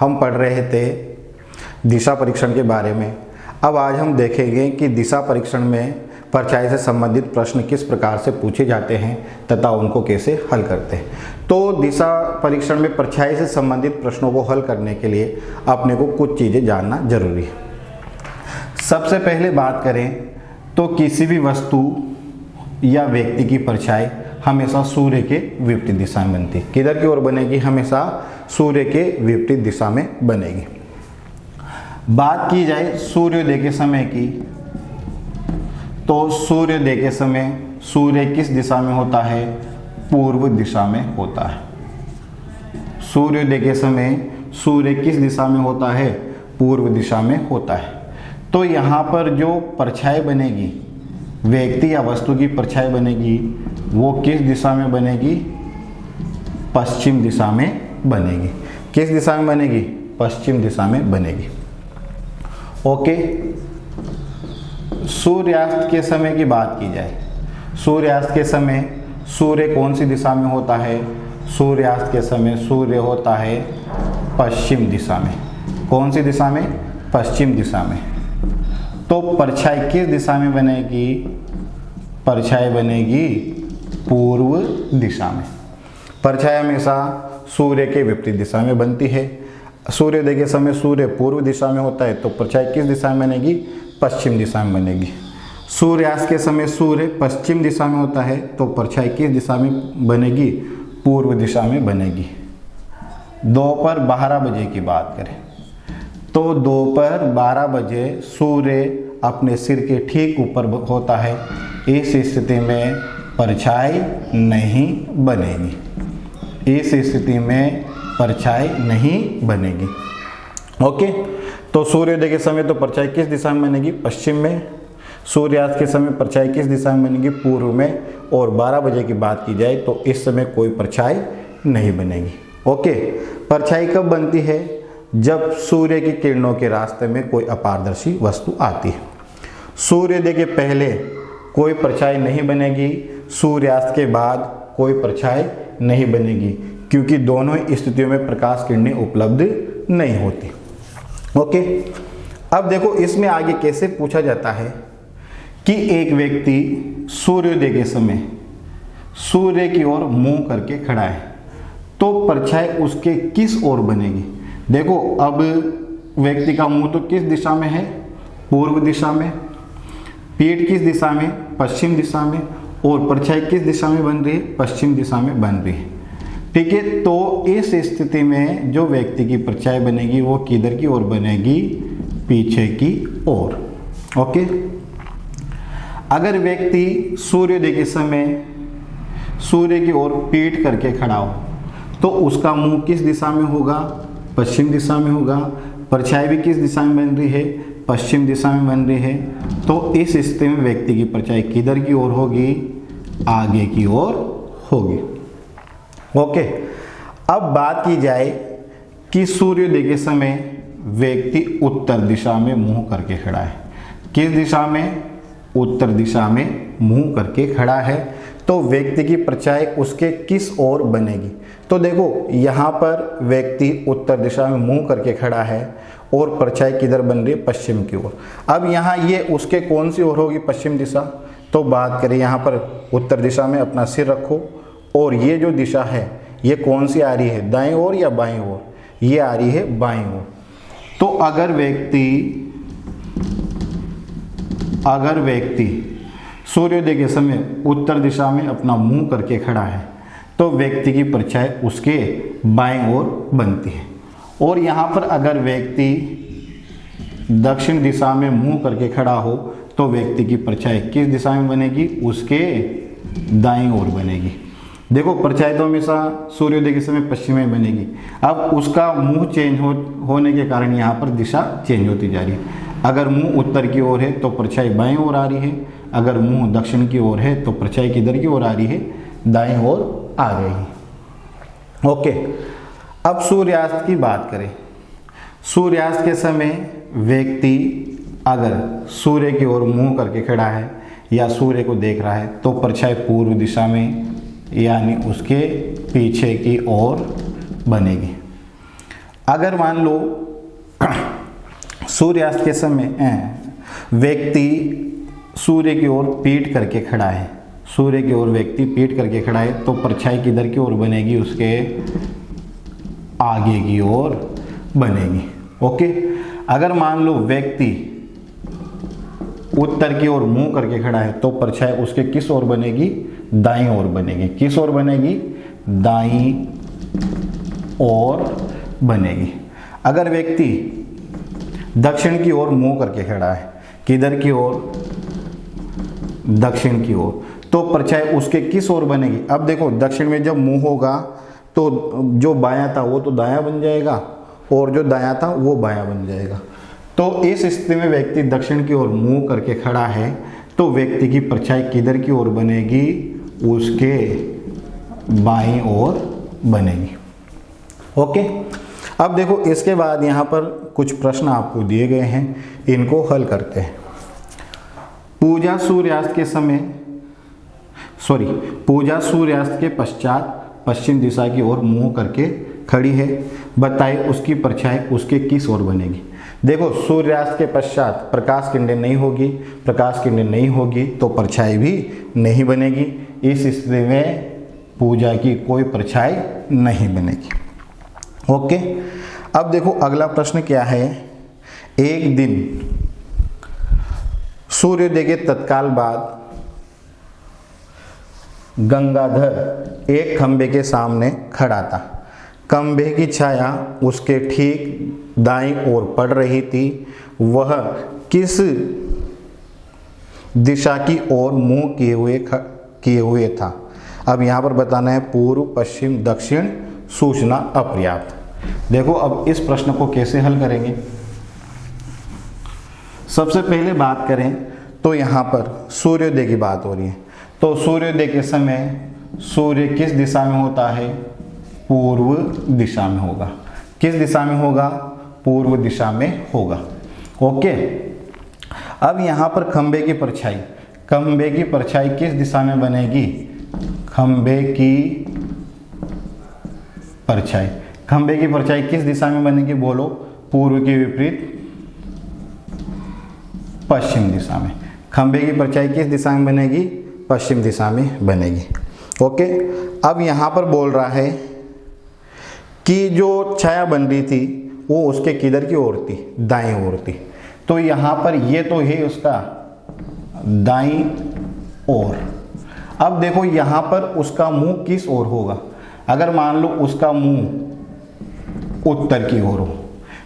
हम पढ़ रहे थे दिशा परीक्षण के बारे में। अब आज हम देखेंगे कि दिशा परीक्षण में परछाई से संबंधित प्रश्न किस प्रकार से पूछे जाते हैं तथा उनको कैसे हल करते हैं। तो दिशा परीक्षण में परछाई से संबंधित प्रश्नों को हल करने के लिए अपने को कुछ चीज़ें जानना जरूरी है। सबसे पहले बात करें तो किसी भी वस्तु या व्यक्ति की परछाई हमेशा सूर्य के विपरीत दिशा में बनती है। किधर की ओर बनेगी? हमेशा सूर्य के विपरीत दिशा में बनेगी। बात की जाए सूर्योदय के समय की, तो सूर्योदय के समय सूर्य किस दिशा में होता है? पूर्व दिशा में होता है। सूर्योदय के समय सूर्य किस दिशा में होता है? पूर्व दिशा में होता है। तो यहाँ पर जो परछाई बनेगी, व्यक्ति या वस्तु की परछाई बनेगी, वो किस दिशा में बनेगी? पश्चिम दिशा में बनेगी। किस दिशा में बनेगी? पश्चिम दिशा में बनेगी। ओके। सूर्यास्त के समय की बात की जाए, सूर्यास्त के समय सूर्य कौन सी दिशा में होता है? सूर्यास्त के समय सूर्य होता है पश्चिम दिशा में। कौन सी दिशा में? पश्चिम दिशा में। तो परछाई किस दिशा में बनेगी? परछाई बनेगी पूर्व दिशा में। परछाई हमेशा सूर्य के विपरीत दिशा में बनती है। सूर्योदय के समय सूर्य पूर्व दिशा में होता है, तो परछाई किस दिशा में बनेगी? पश्चिम दिशा में बनेगी। सूर्यास्त के समय सूर्य पश्चिम दिशा में होता है, तो परछाई किस दिशा में बनेगी? पूर्व दिशा में बनेगी। दोपहर 12 बजे की बात करें तो दोपहर 12 बजे सूर्य अपने सिर के ठीक ऊपर होता है। इस स्थिति में परछाई नहीं बनेगी। इस स्थिति में परछाई नहीं बनेगी। ओके। तो सूर्योदय के समय तो परछाई किस दिशा में बनेगी? पश्चिम में। सूर्यास्त के समय परछाई किस दिशा में बनेगी? पूर्व में। और 12 बजे की बात की जाए तो इस समय कोई परछाई नहीं बनेगी। ओके। परछाई कब बनती है? जब सूर्य की किरणों के रास्ते में कोई अपारदर्शी वस्तु आती है। सूर्योदय के पहले कोई परछाई नहीं बनेगी, सूर्यास्त के बाद कोई परछाई नहीं बनेगी, क्योंकि दोनों स्थितियों में प्रकाश किरणें उपलब्ध नहीं होती। ओके। अब देखो इसमें आगे कैसे पूछा जाता है कि एक व्यक्ति सूर्योदय के समय सूर्य की ओर मुंह करके खड़ा है, तो परछाई उसके किस ओर बनेगी? देखो अब व्यक्ति का मुंह तो किस दिशा में है? पूर्व दिशा में। पीठ किस दिशा में? पश्चिम दिशा में। और परछाई किस दिशा में बन रही है? पश्चिम दिशा में बन रही है। ठीक है। तो इस स्थिति में जो व्यक्ति की परछाई बनेगी वो किधर की ओर बनेगी? पीछे की ओर। ओके। अगर व्यक्ति सूर्योदय के समय सूर्य की ओर पीठ करके खड़ा हो तो उसका मुंह किस दिशा में होगा? पश्चिम दिशा में होगा। परछाई भी किस दिशा में बन रही है? पश्चिम दिशा में बन रही है। तो इस स्थिति में व्यक्ति की परछाई किधर की ओर होगी? आगे की ओर होगी। ओके। अब बात की जाए कि सूर्योदय के समय व्यक्ति उत्तर दिशा में मुंह करके खड़ा है। किस दिशा में? उत्तर दिशा में मुंह करके खड़ा है, तो व्यक्ति की परछाई उसके किस ओर बनेगी? तो देखो यहाँ पर व्यक्ति उत्तर दिशा में मुंह करके खड़ा है और परछाई किधर बन रही है? पश्चिम की ओर। अब यहाँ ये उसके कौन सी ओर होगी? पश्चिम दिशा। तो बात करें यहाँ पर उत्तर दिशा में अपना सिर रखो, और ये जो दिशा है ये कौन सी आ रही है? दाईं ओर या बाईं ओर? ये आ रही है बाईं ओर। तो अगर व्यक्ति सूर्योदय के समय उत्तर दिशा में अपना मुंह करके खड़ा है तो व्यक्ति की परछाई उसके बाईं ओर बनती है। और यहाँ पर अगर व्यक्ति दक्षिण दिशा में मुंह करके खड़ा हो तो व्यक्ति की परछाई किस दिशा में बनेगी? उसके दाईं ओर बनेगी। देखो परछाई तो हमेशा सूर्योदय के समय पश्चिम में बनेगी। अब उसका मुंह चेंज होने के कारण यहाँ पर दिशा चेंज होती जा रही है। अगर मुंह उत्तर की ओर है तो परछाई बाईं ओर आ रही है, अगर मुंह दक्षिण की ओर है तो परछाई किधर की ओर आ रही है? दाईं ओर आ रही है। ओके। अब सूर्यास्त की बात करें। सूर्यास्त के समय व्यक्ति अगर सूर्य की ओर मुंह करके खड़ा है या सूर्य को देख रहा है तो परछाई पूर्व दिशा में यानी उसके पीछे की ओर बनेगी। अगर मान लो सूर्यास्त के समय व्यक्ति सूर्य की ओर पीठ करके खड़ा है, सूर्य की ओर व्यक्ति पीठ करके खड़ा है, तो परछाई किधर की ओर बनेगी? उसके आगे की ओर बनेगी। ओके। अगर मान लो व्यक्ति उत्तर की ओर मुंह करके खड़ा है, तो परछाई उसके किस ओर बनेगी? दाईं ओर बनेगी। किस ओर बनेगी? दाईं ओर बनेगी। अगर व्यक्ति दक्षिण की ओर मुंह करके खड़ा है, किधर की ओर? दक्षिण की ओर, तो परछाई उसके किस ओर बनेगी? अब देखो, दक्षिण में जब मुंह होगा तो जो बायां था वो तो दायां बन जाएगा और जो दायां था वो बायां बन जाएगा। तो इस स्थिति में व्यक्ति दक्षिण की ओर मुंह करके खड़ा है, तो व्यक्ति की परछाई किधर की ओर बनेगी? उसके बाईं ओर बनेगी। ओके। अब देखो, इसके बाद यहाँ पर कुछ प्रश्न आपको दिए गए हैं, इनको हल करते हैं। पूजा सूर्यास्त के पश्चात पश्चिम दिशा की ओर मुंह करके खड़ी है, बताइए उसकी परछाई उसके किस ओर बनेगी? देखो, सूर्यास्त के पश्चात प्रकाश किरणें नहीं होगी, प्रकाश किरणें नहीं होगी तो परछाई भी नहीं बनेगी। इस स्थिति में पूजा की कोई परछाई नहीं बनेगी। ओके। अब देखो अगला प्रश्न क्या है। एक दिन सूर्योदय के तत्काल बाद गंगाधर एक खंबे के सामने खड़ा था। खंबे की छाया उसके ठीक दाईं ओर पड़ रही थी। वह किस दिशा की ओर मुंह किए हुए था? अब यहाँ पर बताना है पूर्व, पश्चिम, दक्षिण, सूचना अपर्याप्त। देखो, अब इस प्रश्न को कैसे हल करेंगे। सबसे पहले बात करें तो यहाँ पर सूर्योदय की बात हो रही है, तो सूर्योदय के समय सूर्य किस दिशा में होता है? पूर्व दिशा में होगा। किस दिशा में होगा? पूर्व दिशा में होगा। ओके। अब यहाँ पर खंबे की परछाई किस दिशा में बनेगी? खंबे की परछाई किस दिशा में बनेगी? बोलो। पूर्व के विपरीत पश्चिम दिशा में। खंबे की परछाई किस दिशा में बनेगी? पश्चिम दिशा में बनेगी। ओके। अब यहाँ पर बोल रहा है कि जो छाया बन रही थी वो उसके किधर की ओर थी? दाईं ओर थी। तो यहाँ पर ये तो है उसका दाईं ओर। अब देखो, यहाँ पर उसका मुंह किस ओर होगा? अगर मान लो उसका मुंह उत्तर की ओर हो,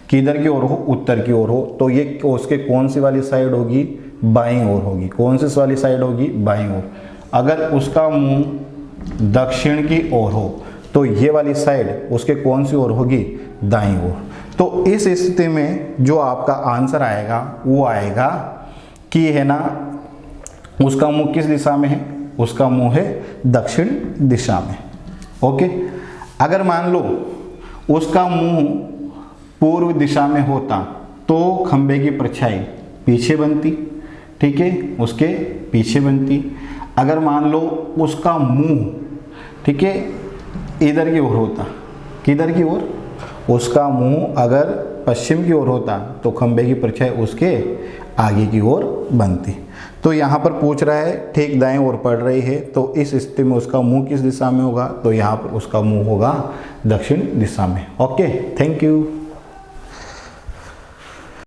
किधर की ओर हो? उत्तर की ओर हो, तो ये उसके कौन सी वाली साइड होगी? बाईं ओर होगी। कौन सी वाली साइड होगी? बाईं ओर। अगर उसका मुंह दक्षिण की ओर हो तो ये वाली साइड उसके कौन सी ओर होगी? दाईं ओर। तो इस स्थिति में जो आपका आंसर आएगा वो आएगा कि है ना, उसका मुंह किस दिशा में है? उसका मुंह है दक्षिण दिशा में। ओके। अगर मान लो उसका मुंह पूर्व दिशा में होता तो खंबे की परछाई पीछे बनती। ठीक है, उसके पीछे बनती। अगर मान लो उसका मुंह, ठीक है, इधर की ओर होता, किधर की ओर? उसका मुंह अगर पश्चिम की ओर होता तो खंबे की परछाई उसके आगे की ओर बनती। तो यहाँ पर पूछ रहा है ठीक दाएं ओर पड़ रही है, तो इस स्थिति में उसका मुंह किस दिशा में होगा? तो यहाँ पर उसका मुंह होगा दक्षिण दिशा में। Okay, thank you.